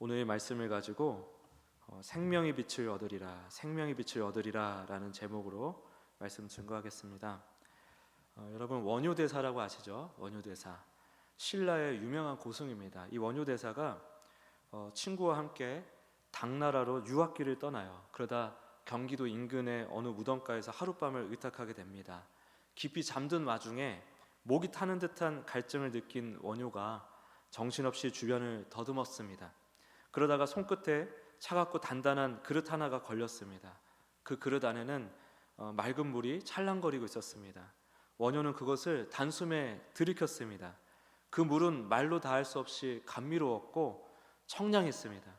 오늘 말씀을 가지고 생명의 빛을 얻으리라, 생명의 빛을 얻으리라 라는 제목으로 말씀 증거하겠습니다. 여러분 원효대사라고 아시죠? 원효대사, 신라의 유명한 고승입니다. 이 원효대사가 친구와 함께 당나라로 유학길을 떠나요. 그러다 경기도 인근의 어느 무덤가에서 하룻밤을 의탁하게 됩니다. 깊이 잠든 와중에 목이 타는 듯한 갈증을 느낀 원효가 정신없이 주변을 더듬었습니다. 그러다가 손끝에 차갑고 단단한 그릇 하나가 걸렸습니다. 그 그릇 안에는 맑은 물이 찰랑거리고 있었습니다. 원효는 그것을 단숨에 들이켰습니다. 그 물은 말로 다할 수 없이 감미로웠고 청량했습니다.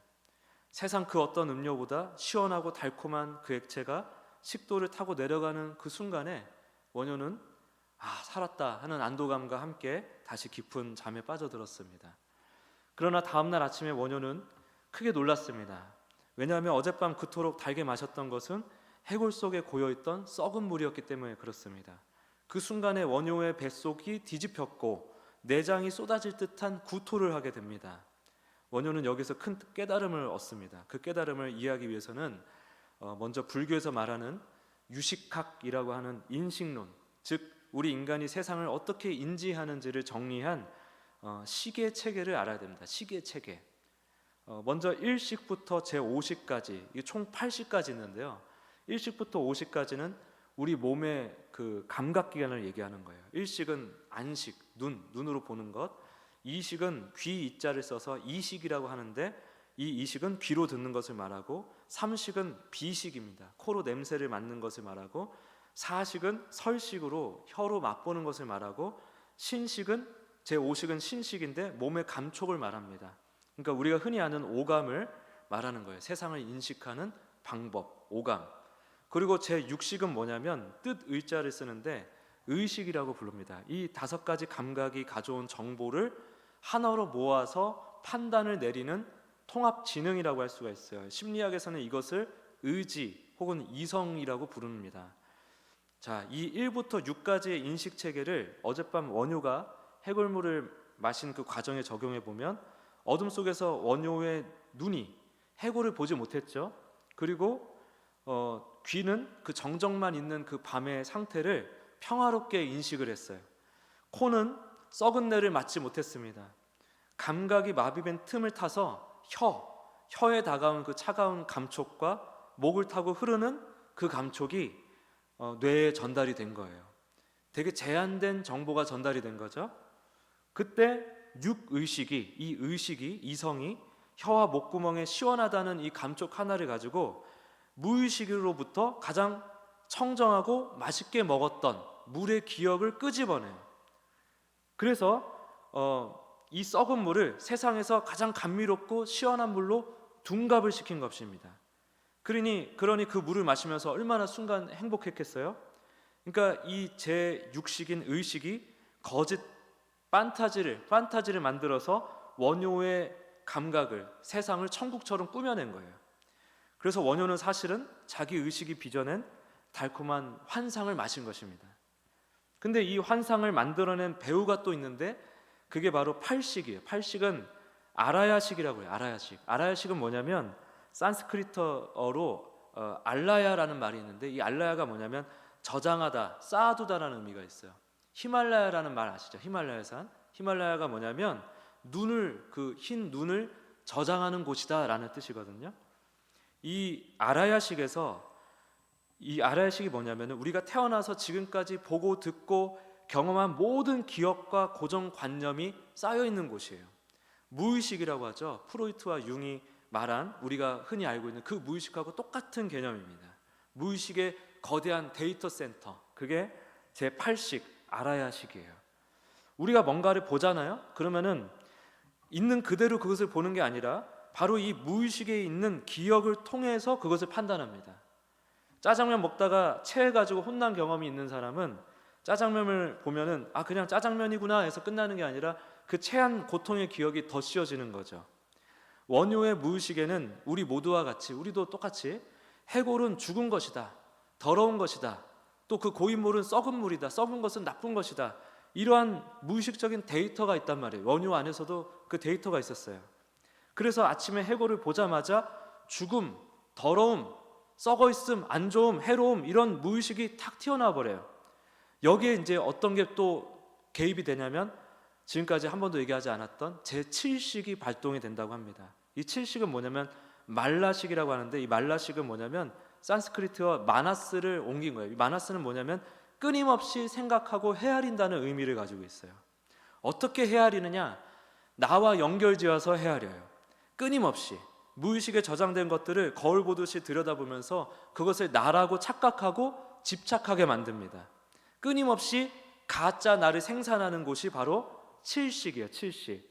세상 그 어떤 음료보다 시원하고 달콤한 그 액체가 식도를 타고 내려가는 그 순간에 원효는 살았다 하는 안도감과 함께 다시 깊은 잠에 빠져들었습니다. 그러나 다음날 아침에 원효는 크게 놀랐습니다. 왜냐하면 어젯밤 그토록 달게 마셨던 것은 해골 속에 고여있던 썩은 물이었기 때문에 그렇습니다. 그 순간에 원효의 뱃속이 뒤집혔고 내장이 쏟아질 듯한 구토를 하게 됩니다. 원효는 여기서 큰 깨달음을 얻습니다. 그 깨달음을 이해하기 위해서는 먼저 불교에서 말하는 유식학이라고 하는 인식론, 즉 우리 인간이 세상을 어떻게 인지하는지를 정리한 시계 체계를 알아야 됩니다. 시계 체계. 먼저 1식부터 제5식까지, 총 8식까지 있는데요. 1식부터 5식까지는 우리 몸의 그 감각기관을 얘기하는 거예요. 1식은 안식, 눈으로 보는 것. 2식은 귀 이자를 써서 이식이라고 하는데 이 이식은 귀로 듣는 것을 말하고, 3식은 비식입니다. 코로 냄새를 맡는 것을 말하고, 4식은 설식으로 혀로 맛보는 것을 말하고, 신식은 제5식은 신식인데 몸의 감촉을 말합니다. 그러니까 우리가 흔히 아는 오감을 말하는 거예요. 세상을 인식하는 방법, 오감. 그리고 제6식은 뭐냐면 뜻 의자를 쓰는데 의식이라고 부릅니다. 이 5가지 감각이 가져온 정보를 하나로 모아서 판단을 내리는 통합 지능이라고 할 수가 있어요. 심리학에서는 이것을 의지 혹은 이성이라고 부릅니다. 자, 이 1부터 6까지의 인식 체계를 어젯밤 원효가 해골물을 마신 그 과정에 적용해 보면 어둠 속에서 원효의 눈이 해골을 보지 못했죠. 그리고 귀는 그 정적만 있는 그 밤의 상태를 평화롭게 인식을 했어요. 코는 썩은 내를 맡지 못했습니다. 감각이 마비된 틈을 타서 혀에 다가온 그 차가운 감촉과 목을 타고 흐르는 그 감촉이 뇌에 전달이 된 거예요. 되게 제한된 정보가 전달이 된 거죠. 그때 육의식이, 이 의식이, 이성이 혀와 목구멍에 시원하다는 이 감촉 하나를 가지고 무의식으로부터 가장 청정하고 맛있게 먹었던 물의 기억을 끄집어내요. 그래서 이 썩은 물을 세상에서 가장 감미롭고 시원한 물로 둔갑을 시킨 것입니다. 그러니 그 물을 마시면서 얼마나 순간 행복했겠어요? 그러니까 이 제6식인 의식이 거짓 판타지를 만들어서 원효의 감각을, 세상을 천국처럼 꾸며낸 거예요. 그래서 원효는 사실은 자기 의식이 빚어낸 달콤한 환상을 마신 것입니다. 근데 이 환상을 만들어낸 배우가 또 있는데 그게 바로 8식이에요. 8식은 아라야식이라고 해요. 아라야식은 뭐냐면 산스크리트어로 알라야라는 말이 있는데 이 알라야가 뭐냐면 저장하다, 쌓아두다라는 의미가 있어요. 히말라야라는 말 아시죠? 히말라야산. 히말라야가 뭐냐면 그 흰 눈을 저장하는 곳이다 라는 뜻이거든요. 이 아라야식이 뭐냐면 우리가 태어나서 지금까지 보고 듣고 경험한 모든 기억과 고정관념이 쌓여있는 곳이에요. 무의식이라고 하죠. 프로이트와 융이 말한 우리가 흔히 알고 있는 그 무의식하고 똑같은 개념입니다. 무의식의 거대한 데이터 센터, 그게 제8식 아라야식이에요. 우리가 뭔가를 보잖아요. 그러면은 있는 그대로 그것을 보는 게 아니라 바로 이 무의식에 있는 기억을 통해서 그것을 판단합니다. 짜장면 먹다가 체해가지고 혼난 경험이 있는 사람은 짜장면을 보면은 그냥 짜장면이구나 해서 끝나는 게 아니라 그 체한 고통의 기억이 더 씌워지는 거죠. 원효의 무의식에는 우리 모두와 같이, 우리도 똑같이 해골은 죽은 것이다, 더러운 것이다, 또 그 고인물은 썩은 물이다, 썩은 것은 나쁜 것이다, 이러한 무의식적인 데이터가 있단 말이에요. 원효 안에서도 그 데이터가 있었어요. 그래서 아침에 해골을 보자마자 죽음, 더러움, 썩어있음, 안 좋음, 해로움 이런 무의식이 탁 튀어나와 버려요. 여기에 이제 어떤 게 또 개입이 되냐면 지금까지 한 번도 얘기하지 않았던 제7식이 발동이 된다고 합니다. 이 7식은 뭐냐면 말라식이라고 하는데, 이 말라식은 뭐냐면 산스크리트어 마나스를 옮긴 거예요. 이 마나스는 뭐냐면 끊임없이 생각하고 헤아린다는 의미를 가지고 있어요. 어떻게 헤아리느냐? 나와 연결지어서 헤아려요. 끊임없이 무의식에 저장된 것들을 거울 보듯이 들여다보면서 그것을 나라고 착각하고 집착하게 만듭니다. 끊임없이 가짜 나를 생산하는 곳이 바로 7식이에요. 7식.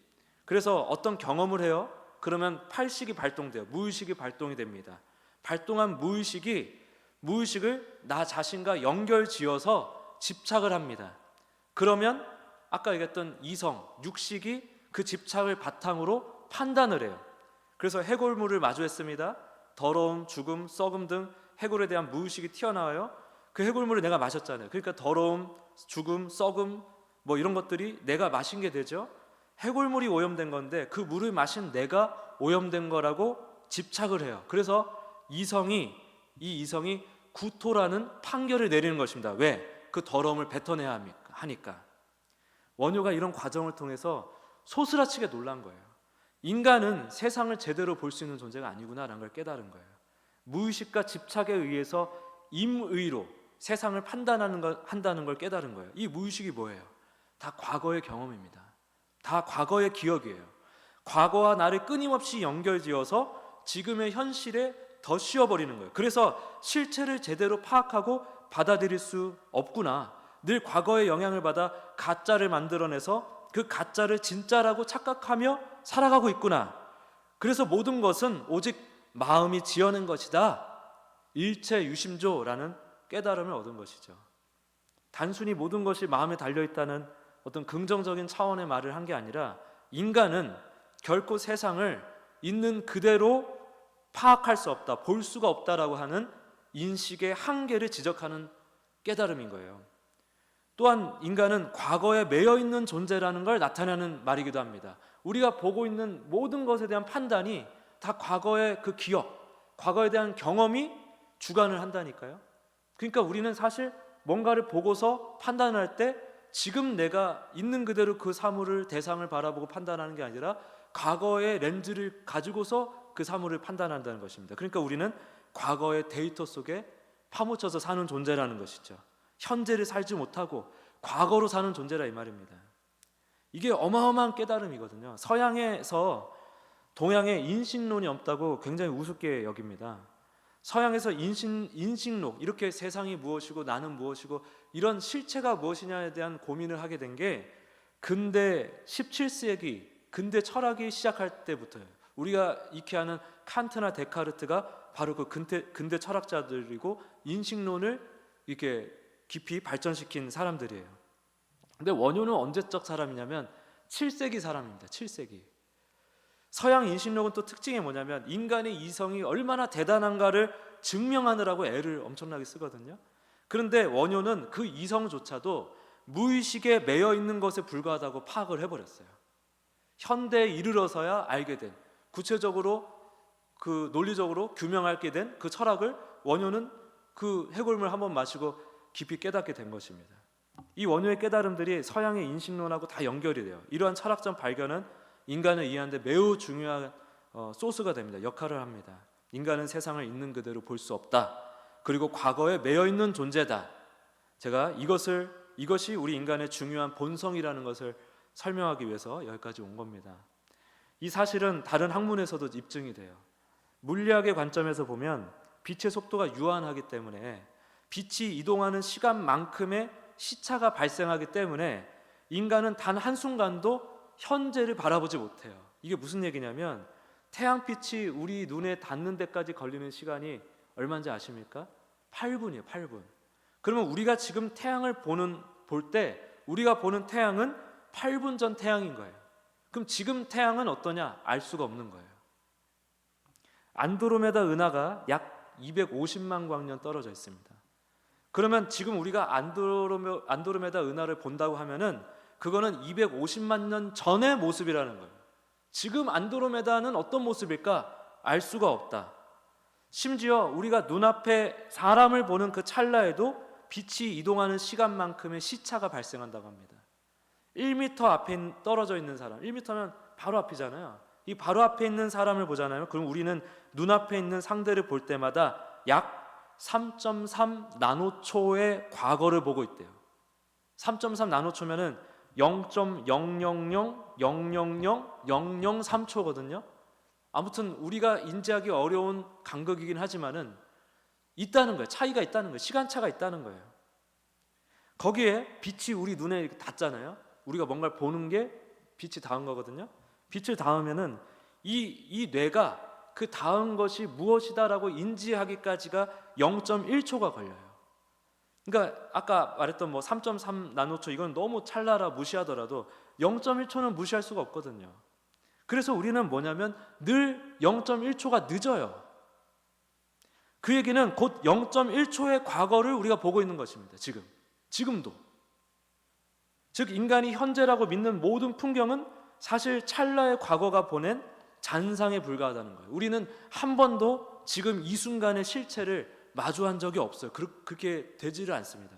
그래서 어떤 경험을 해요. 그러면 8식이 발동돼요. 무의식이 발동이 됩니다. 발동한 무의식을 나 자신과 연결지어서 집착을 합니다. 그러면 아까 얘기했던 이성, 육식이 그 집착을 바탕으로 판단을 해요. 그래서 해골물을 마주했습니다. 더러움, 죽음, 썩음 등 해골에 대한 무의식이 튀어나와요. 그 해골물을 내가 마셨잖아요. 그러니까 더러움, 죽음, 썩음 뭐 이런 것들이 내가 마신 게 되죠. 해골물이 오염된 건데 그 물을 마신 내가 오염된 거라고 집착을 해요. 그래서 이 이성이 구토라는 판결을 내리는 것입니다. 왜? 그 더러움을 뱉어내야 하니까. 원효가 이런 과정을 통해서 소스라치게 놀란 거예요. 인간은 세상을 제대로 볼 수 있는 존재가 아니구나라는 걸 깨달은 거예요. 무의식과 집착에 의해서 임의로 세상을 한다는 걸 깨달은 거예요. 이 무의식이 뭐예요? 다 과거의 경험입니다. 다 과거의 기억이에요. 과거와 나를 끊임없이 연결지어서 지금의 현실에 더 씌워버리는 거예요. 그래서 실체를 제대로 파악하고 받아들일 수 없구나. 늘 과거의 영향을 받아 가짜를 만들어내서 그 가짜를 진짜라고 착각하며 살아가고 있구나. 그래서 모든 것은 오직 마음이 지어낸 것이다. 일체 유심조라는 깨달음을 얻은 것이죠. 단순히 모든 것이 마음에 달려있다는 어떤 긍정적인 차원의 말을 한 게 아니라 인간은 결코 세상을 있는 그대로 파악할 수 없다, 볼 수가 없다라고 하는 인식의 한계를 지적하는 깨달음인 거예요. 또한 인간은 과거에 매여있는 존재라는 걸 나타내는 말이기도 합니다. 우리가 보고 있는 모든 것에 대한 판단이 다 과거의 그 기억, 과거에 대한 경험이 주관을 한다니까요. 그러니까 우리는 사실 뭔가를 보고서 판단을 할 때 지금 내가 있는 그대로 그 사물을, 대상을 바라보고 판단하는 게 아니라 과거의 렌즈를 가지고서 그 사물을 판단한다는 것입니다. 그러니까 우리는 과거의 데이터 속에 파묻혀서 사는 존재라는 것이죠. 현재를 살지 못하고 과거로 사는 존재라 이 말입니다. 이게 어마어마한 깨달음이거든요. 서양에서 동양에 인신론이 없다고 굉장히 우습게 여깁니다. 서양에서 인식론, 이렇게 세상이 무엇이고 나는 무엇이고 이런 실체가 무엇이냐에 대한 고민을 하게 된 게 근대 17세기 근대 철학이 시작할 때부터예요. 우리가 익히 아는 칸트나 데카르트가 바로 그 근대 철학자들이고 인식론을 이렇게 깊이 발전시킨 사람들이에요. 근데 원효는 언제적 사람이냐면 7세기 사람입니다. 7세기. 서양 인식론은 또 특징이 뭐냐면 인간의 이성이 얼마나 대단한가를 증명하느라고 애를 엄청나게 쓰거든요. 그런데 원효는 그 이성조차도 무의식에 매여 있는 것에 불과하다고 파악을 해버렸어요. 현대에 이르러서야 알게 된, 구체적으로 그 논리적으로 규명하게 된 그 철학을 원효는 그 해골물 한번 마시고 깊이 깨닫게 된 것입니다. 이 원효의 깨달음들이 서양의 인식론하고 다 연결이 돼요. 이러한 철학적 발견은 인간을 이해하는 데 매우 중요한 소스가 됩니다. 역할을 합니다. 인간은 세상을 있는 그대로 볼 수 없다. 그리고 과거에 매여 있는 존재다. 제가 이것이 우리 인간의 중요한 본성이라는 것을 설명하기 위해서 여기까지 온 겁니다. 이 사실은 다른 학문에서도 입증이 돼요. 물리학의 관점에서 보면 빛의 속도가 유한하기 때문에 빛이 이동하는 시간만큼의 시차가 발생하기 때문에 인간은 단 한순간도 현재를 바라보지 못해요. 이게 무슨 얘기냐면 태양빛이 우리 눈에 닿는 데까지 걸리는 시간이 얼마인지 아십니까? 8분이에요. 8분. 그러면 우리가 지금 태양을 볼 때 우리가 보는 태양은 8분 전 태양인 거예요. 그럼 지금 태양은 어떠냐? 알 수가 없는 거예요. 안드로메다 은하가 약 250만 광년 떨어져 있습니다. 그러면 지금 우리가 안드로메다 은하를 본다고 하면은 그거는 250만 년 전의 모습이라는 거예요. 지금 안드로메다는 어떤 모습일까? 알 수가 없다. 심지어 우리가 눈앞에 사람을 보는 그 찰나에도 빛이 이동하는 시간만큼의 시차가 발생한다고 합니다. 1m 앞에 떨어져 있는 사람, 1m면 바로 앞이잖아요. 이 바로 앞에 있는 사람을 보잖아요. 그럼 우리는 눈앞에 있는 상대를 볼 때마다 약 3.3 나노초의 과거를 보고 있대요. 3.3 나노초면은 0.00000003초거든요. 아무튼 우리가 인지하기 어려운 간극이긴 하지만은 있다는 거예요. 차이가 있다는 거예요. 시간차가 있다는 거예요. 거기에 빛이 우리 눈에 이렇게 닿잖아요. 우리가 뭔가를 보는 게 빛이 닿은 거거든요. 빛을 닿으면은 이 뇌가 그 닿은 것이 무엇이다라고 인지하기까지가 0.1초가 걸려요. 그러니까 아까 말했던 뭐 3.3 나노초 이건 너무 찰나라 무시하더라도 0.1초는 무시할 수가 없거든요. 그래서 우리는 뭐냐면 늘 0.1초가 늦어요. 그 얘기는 곧 0.1초의 과거를 우리가 보고 있는 것입니다. 지금도. 즉 인간이 현재라고 믿는 모든 풍경은 사실 찰나의 과거가 보낸 잔상에 불과하다는 거예요. 우리는 한 번도 지금 이 순간의 실체를 마주한 적이 없어요. 그렇게 되지를 않습니다.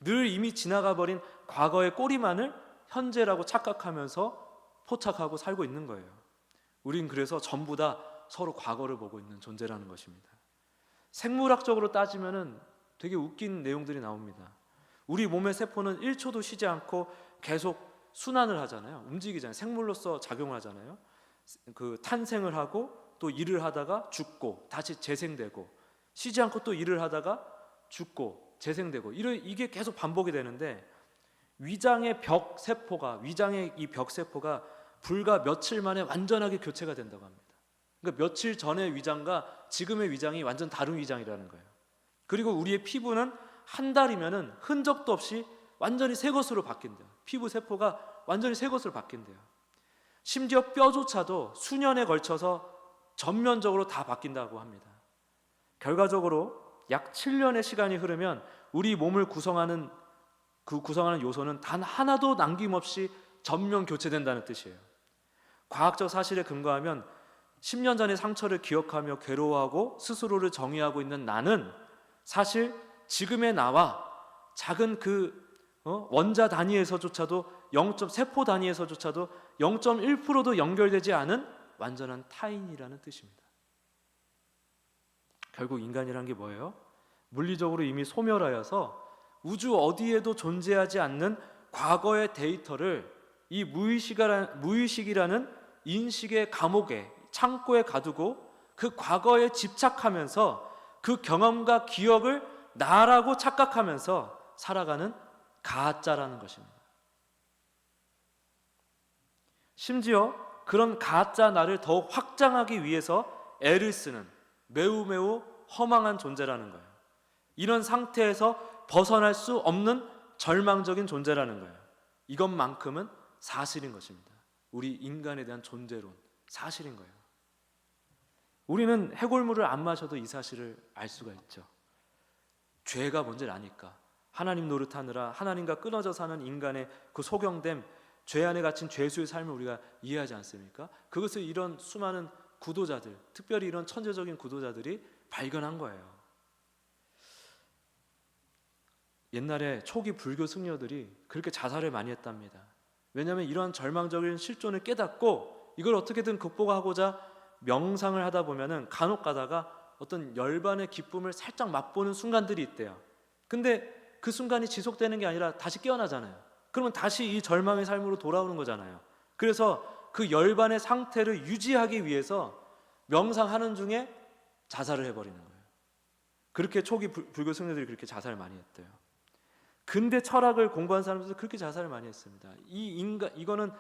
늘 이미 지나가 버린 과거의 꼬리만을 현재라고 착각하면서 포착하고 살고 있는 거예요. 우린 그래서 전부 다 서로 과거를 보고 있는 존재라는 것입니다. 생물학적으로 따지면은 되게 웃긴 내용들이 나옵니다. 우리 몸의 세포는 1초도 쉬지 않고 계속 순환을 하잖아요. 움직이잖아요. 생물로서 작용을 하잖아요. 그 탄생을 하고 또 일을 하다가 죽고 다시 재생되고 쉬지 않고 또 일을 하다가 죽고 재생되고 이게 계속 반복이 되는데 위장의 이 벽 세포가 불과 며칠 만에 완전하게 교체가 된다고 합니다. 그러니까 며칠 전의 위장과 지금의 위장이 완전 다른 위장이라는 거예요. 그리고 우리의 피부는 한 달이면은 흔적도 없이 완전히 새 것으로 바뀐대요. 피부 세포가 완전히 새 것으로 바뀐대요. 심지어 뼈조차도 수년에 걸쳐서 전면적으로 다 바뀐다고 합니다. 결과적으로 약 7년의 시간이 흐르면 우리 몸을 구성하는 요소는 단 하나도 남김없이 전면 교체된다는 뜻이에요. 과학적 사실에 근거하면 10년 전의 상처를 기억하며 괴로워하고 스스로를 정의하고 있는 나는 사실 지금의 나와 작은 원자 단위에서조차도 세포 단위에서조차도 0.1%도 연결되지 않은 완전한 타인이라는 뜻입니다. 결국 인간이란 게 뭐예요? 물리적으로 이미 소멸하여서 우주 어디에도 존재하지 않는 과거의 데이터를 이 무의식이라는 인식의 감옥에 창고에 가두고 그 과거에 집착하면서 그 경험과 기억을 나라고 착각하면서 살아가는 가짜라는 것입니다. 심지어 그런 가짜 나를 더욱 확장하기 위해서 애를 쓰는 매우 허망한 존재라는 거예요. 이런 상태에서 벗어날 수 없는 절망적인 존재라는 거예요. 이것만큼은 사실인 것입니다. 우리 인간에 대한 존재론, 사실인 거예요. 우리는 해골물을 안 마셔도 이 사실을 알 수가 있죠. 죄가 뭔지를 아니까. 하나님 노릇하느라 하나님과 끊어져 사는 인간의 그 소경됨, 죄 안에 갇힌 죄수의 삶을 우리가 이해하지 않습니까? 그것을 이런 수많은 구도자들, 특별히 이런 천재적인 구도자들이 발견한 거예요. 옛날에 초기 불교 승려들이 그렇게 자살을 많이 했답니다. 왜냐하면 이러한 절망적인 실존을 깨닫고 이걸 어떻게든 극복하고자 명상을 하다 보면은 간혹 가다가 어떤 열반의 기쁨을 살짝 맛보는 순간들이 있대요. 근데 그 순간이 지속되는 게 아니라 다시 깨어나잖아요. 그러면 다시 이 절망의 삶으로 돌아오는 거잖아요. 그래서 그 열반의 상태를 유지하기 위해서 명상하는 중에 자살을 해버리는 거예요. 그렇게 초기 불교 승려들이 그렇게 자살을 많이 했대요. 근대 철학을 공부한 사람들도 그렇게 자살을 많이 했습니다. 이거는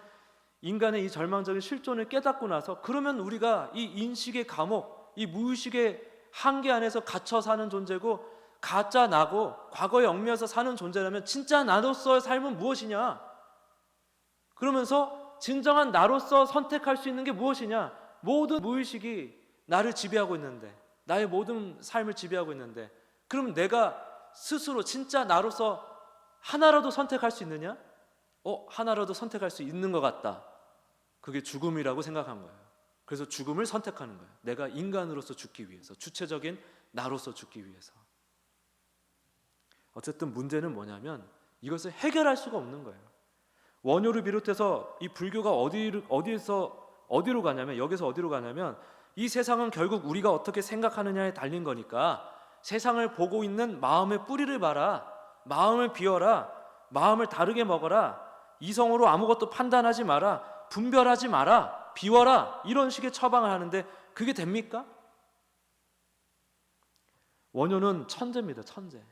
인간의 이 절망적인 실존을 깨닫고 나서 그러면 우리가 이 인식의 감옥, 이 무의식의 한계 안에서 갇혀 사는 존재고 가짜 나고 과거에 얽매여서 사는 존재라면 진짜 나로서의 삶은 무엇이냐? 그러면서 진정한 나로서 선택할 수 있는 게 무엇이냐? 모든 무의식이 나를 지배하고 있는데, 나의 모든 삶을 지배하고 있는데, 그럼 내가 스스로 진짜 나로서 하나라도 선택할 수 있느냐? 하나라도 선택할 수 있는 것 같다. 그게 죽음이라고 생각한 거예요. 그래서 죽음을 선택하는 거예요. 내가 인간으로서 죽기 위해서, 주체적인 나로서 죽기 위해서. 어쨌든 문제는 뭐냐면 이것을 해결할 수가 없는 거예요. 원효를 비롯해서 이 불교가 어디로 가냐면, 여기서 어디로 가냐면, 이 세상은 결국 우리가 어떻게 생각하느냐에 달린 거니까 세상을 보고 있는 마음의 뿌리를 봐라, 마음을 비워라, 마음을 다르게 먹어라, 이성으로 아무것도 판단하지 마라, 분별하지 마라, 비워라, 이런 식의 처방을 하는데 그게 됩니까? 원효는 천재입니다. 천재.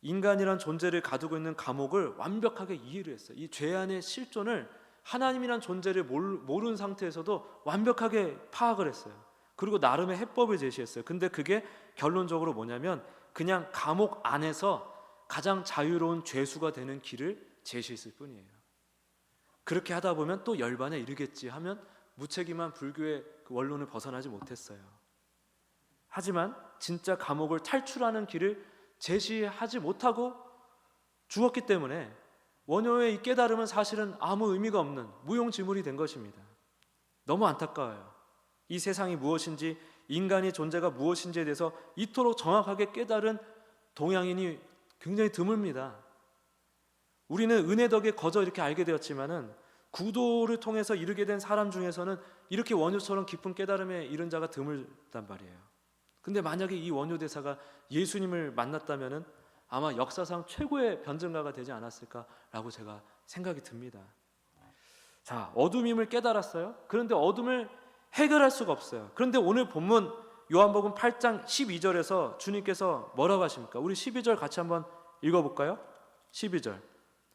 인간이란 존재를 가두고 있는 감옥을 완벽하게 이해를 했어요. 이 죄 안의 실존을 하나님이란 존재를 모르는 상태에서도 완벽하게 파악을 했어요. 그리고 나름의 해법을 제시했어요. 근데 그게 결론적으로 뭐냐면 그냥 감옥 안에서 가장 자유로운 죄수가 되는 길을 제시했을 뿐이에요. 그렇게 하다 보면 또 열반에 이르겠지 하면 무책임한 불교의 그 원론을 벗어나지 못했어요. 하지만 진짜 감옥을 탈출하는 길을 제시하지 못하고 죽었기 때문에 원효의 이 깨달음은 사실은 아무 의미가 없는 무용지물이 된 것입니다. 너무 안타까워요. 이 세상이 무엇인지, 인간의 존재가 무엇인지에 대해서 이토록 정확하게 깨달은 동양인이 굉장히 드뭅니다. 우리는 은혜 덕에 거저 이렇게 알게 되었지만은 구도를 통해서 이르게 된 사람 중에서는 이렇게 원효처럼 깊은 깨달음에 이른 자가 드물단 말이에요. 근데 만약에 이 원효 대사가 예수님을 만났다면은 아마 역사상 최고의 변증가가 되지 않았을까라고 제가 생각이 듭니다. 자, 어둠임을 깨달았어요. 그런데 어둠을 해결할 수가 없어요. 그런데 오늘 본문 요한복음 8장 12절에서 주님께서 뭐라고 하십니까? 우리 12절 같이 한번 읽어볼까요? 12절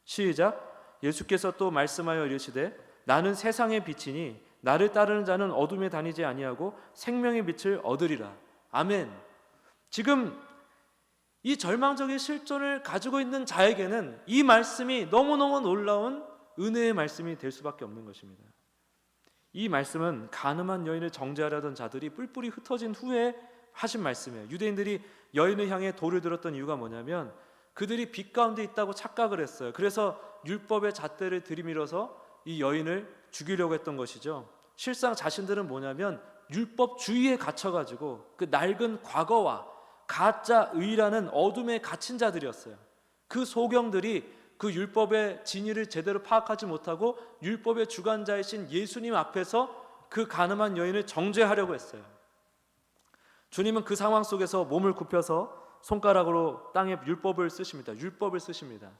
시작. 예수께서 또 말씀하여 이르시되 나는 세상의 빛이니 나를 따르는 자는 어둠에 다니지 아니하고 생명의 빛을 얻으리라. 아멘. 지금 이 절망적인 실존을 가지고 있는 자에게는 이 말씀이 너무너무 놀라운 은혜의 말씀이 될 수밖에 없는 것입니다. 이 말씀은 가늠한 여인을 정죄하려던 자들이 뿔뿔이 흩어진 후에 하신 말씀이에요. 유대인들이 여인을 향해 돌을 들었던 이유가 뭐냐면 그들이 빛 가운데 있다고 착각을 했어요. 그래서 율법의 잣대를 들이밀어서 이 여인을 죽이려고 했던 것이죠. 실상 자신들은 뭐냐면 율법주의에 갇혀가지고 그 낡은 과거와 가짜 의라는 어둠에 갇힌 자들이었어요. 그 소경들이 그 율법의 진리를 제대로 파악하지 못하고 율법의 주관자이신 예수님 앞에서 그 가늠한 여인을 정죄하려고 했어요. 주님은 그 상황 속에서 몸을 굽혀서 손가락으로 땅에 율법을 쓰십니다. 율법을 쓰십니다.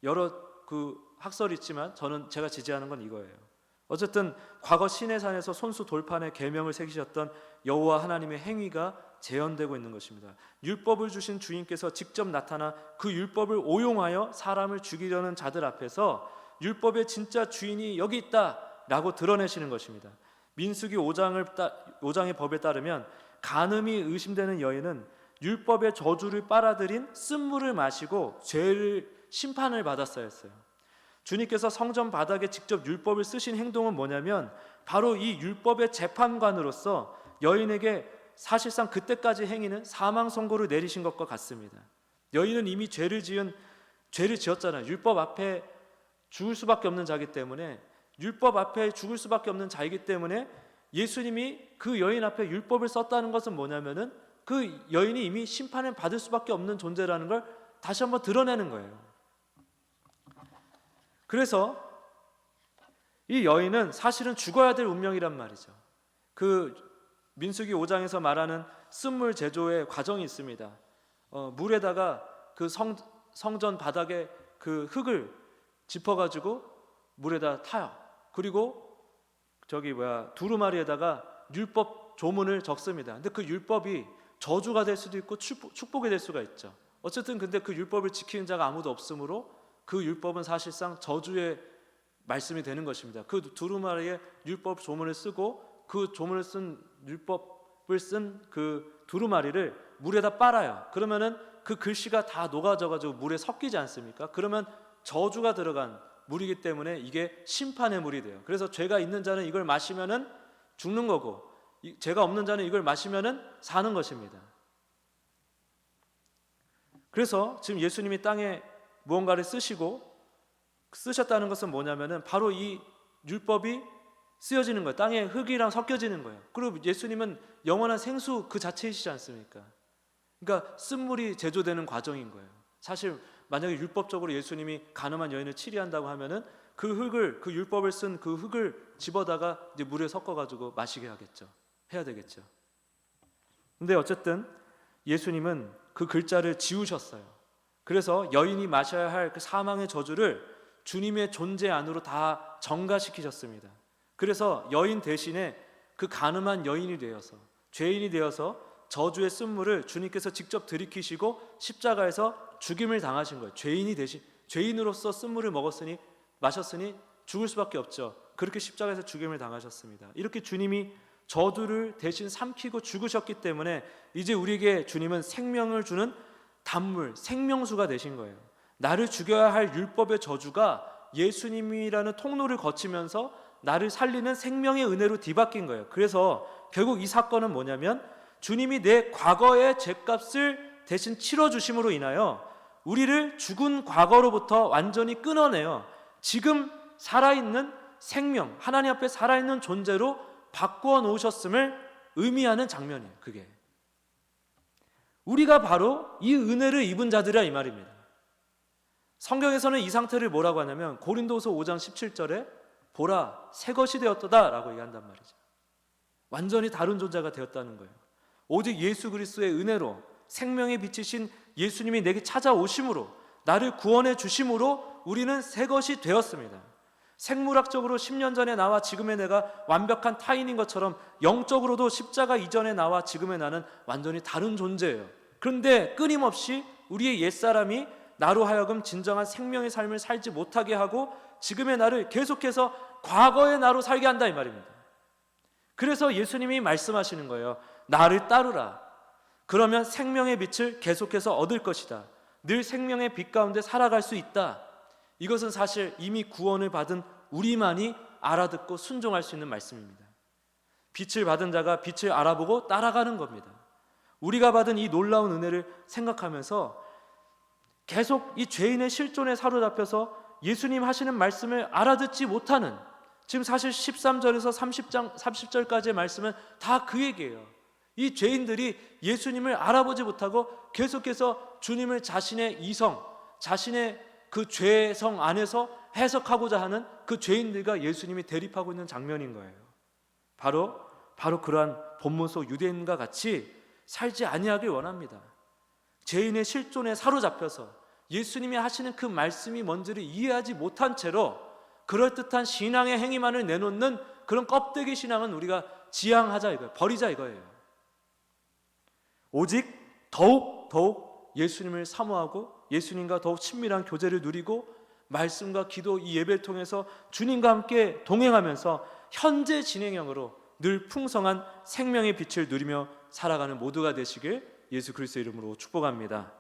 여러 그 학설이 있지만 제가 지지하는 건 이거예요. 어쨌든 과거 시내산에서 손수 돌판에 계명을 새기셨던 여호와 하나님의 행위가 재현되고 있는 것입니다. 율법을 주신 주인께서 직접 나타나 그 율법을 오용하여 사람을 죽이려는 자들 앞에서 율법의 진짜 주인이 여기 있다라고 드러내시는 것입니다. 민수기 5장의 법에 따르면 간음이 의심되는 여인은 율법의 저주를 빨아들인 쓴물을 마시고 심판을 받았어야 했어요. 주님께서 성전 바닥에 직접 율법을 쓰신 행동은 뭐냐면 바로 이 율법의 재판관으로서 여인에게 사실상 그때까지 행위는 사망 선고를 내리신 것과 같습니다. 여인은 이미 죄를 지었잖아요. 율법 앞에 죽을 수밖에 없는 자이기 때문에, 율법 앞에 죽을 수밖에 없는 자이기 때문에 예수님이 그 여인 앞에 율법을 썼다는 것은 뭐냐면은 그 여인이 이미 심판을 받을 수밖에 없는 존재라는 걸 다시 한번 드러내는 거예요. 그래서 이 여인은 사실은 죽어야 될 운명이란 말이죠. 그 민수기 5장에서 말하는 쓴물 제조의 과정이 있습니다. 물에다가 그 성전 바닥에 그 흙을 짚어가지고 물에다 타요. 그리고 두루마리에다가 율법 조문을 적습니다. 근데 그 율법이 저주가 될 수도 있고 축복이 될 수가 있죠. 어쨌든 근데 그 율법을 지키는 자가 아무도 없으므로 그 율법은 사실상 저주의 말씀이 되는 것입니다. 그 두루마리에 율법 조문을 쓰고 그 조문을 율법을 쓴 그 두루마리를 물에다 빨아요. 그러면은 그 글씨가 다 녹아져가지고 물에 섞이지 않습니까? 그러면 저주가 들어간 물이기 때문에 이게 심판의 물이 돼요. 그래서 죄가 있는 자는 이걸 마시면은 죽는 거고, 죄가 없는 자는 이걸 마시면은 사는 것입니다. 그래서 지금 예수님이 땅에 무언가를 쓰셨다는 것은 뭐냐면은 바로 이 율법이 쓰여지는 거예요. 땅에 흙이랑 섞여지는 거예요. 그리고 예수님은 영원한 생수 그 자체이시지 않습니까? 그러니까 쓴물이 제조되는 과정인 거예요. 사실 만약에 율법적으로 예수님이 가늠한 여인을 치리한다고 하면은 그 흙을, 그 율법을 쓴 그 흙을 집어다가 이제 물에 섞어가지고 마시게 하겠죠. 해야 되겠죠. 근데 어쨌든 예수님은 그 글자를 지우셨어요. 그래서 여인이 마셔야 할 그 사망의 저주를 주님의 존재 안으로 다 정가시키셨습니다. 그래서 여인 대신에 그 가늠한 여인이 되어서, 죄인이 되어서 저주의 쓴물을 주님께서 직접 들이키시고 십자가에서 죽임을 당하신 거예요. 죄인이 대신, 죄인으로서 쓴물을 마셨으니 죽을 수밖에 없죠. 그렇게 십자가에서 죽임을 당하셨습니다. 이렇게 주님이 저주를 대신 삼키고 죽으셨기 때문에 이제 우리에게 주님은 생명을 주는 단물, 생명수가 되신 거예요. 나를 죽여야 할 율법의 저주가 예수님이라는 통로를 거치면서 나를 살리는 생명의 은혜로 뒤바뀐 거예요. 그래서 결국 이 사건은 뭐냐면 주님이 내 과거의 죄값을 대신 치러주심으로 인하여 우리를 죽은 과거로부터 완전히 끊어내요. 지금 살아있는 생명, 하나님 앞에 살아있는 존재로 바꾸어 놓으셨음을 의미하는 장면이에요. 그게 우리가 바로 이 은혜를 입은 자들이라 이 말입니다. 성경에서는 이 상태를 뭐라고 하냐면 고린도서 5장 17절에 보라 새 것이 되었도다 라고 얘기한단 말이죠. 완전히 다른 존재가 되었다는 거예요. 오직 예수 그리스도의 은혜로 생명의 빛이신 예수님이 내게 찾아오심으로 나를 구원해 주심으로 우리는 새 것이 되었습니다. 생물학적으로 10년 전에 나와 지금의 내가 완벽한 타인인 것처럼 영적으로도 십자가 이전의 나와 지금의 나는 완전히 다른 존재예요. 그런데 끊임없이 우리의 옛사람이 나로 하여금 진정한 생명의 삶을 살지 못하게 하고 지금의 나를 계속해서 과거의 나로 살게 한다 이 말입니다. 그래서 예수님이 말씀하시는 거예요. 나를 따르라. 그러면 생명의 빛을 계속해서 얻을 것이다. 늘 생명의 빛 가운데 살아갈 수 있다. 이것은 사실 이미 구원을 받은 우리만이 알아듣고 순종할 수 있는 말씀입니다. 빛을 받은 자가 빛을 알아보고 따라가는 겁니다. 우리가 받은 이 놀라운 은혜를 생각하면서 계속 이 죄인의 실존에 사로잡혀서 예수님 하시는 말씀을 알아듣지 못하는, 지금 사실 13절에서 30절까지의 말씀은 다 그 얘기예요. 이 죄인들이 예수님을 알아보지 못하고 계속해서 주님을 자신의 이성, 자신의 그 죄성 안에서 해석하고자 하는 그 죄인들과 예수님이 대립하고 있는 장면인 거예요. 바로 그러한 본문 속 유대인과 같이 살지 아니하길 원합니다. 죄인의 실존에 사로잡혀서 예수님이 하시는 그 말씀이 뭔지를 이해하지 못한 채로 그럴듯한 신앙의 행위만을 내놓는 그런 껍데기 신앙은 우리가 지양하자 이거예요. 버리자 이거예요. 오직 더욱 예수님을 사모하고 예수님과 더욱 친밀한 교제를 누리고 말씀과 기도 이 예배를 통해서 주님과 함께 동행하면서 현재 진행형으로 늘 풍성한 생명의 빛을 누리며 살아가는 모두가 되시길 예수 그리스도의 이름으로 축복합니다.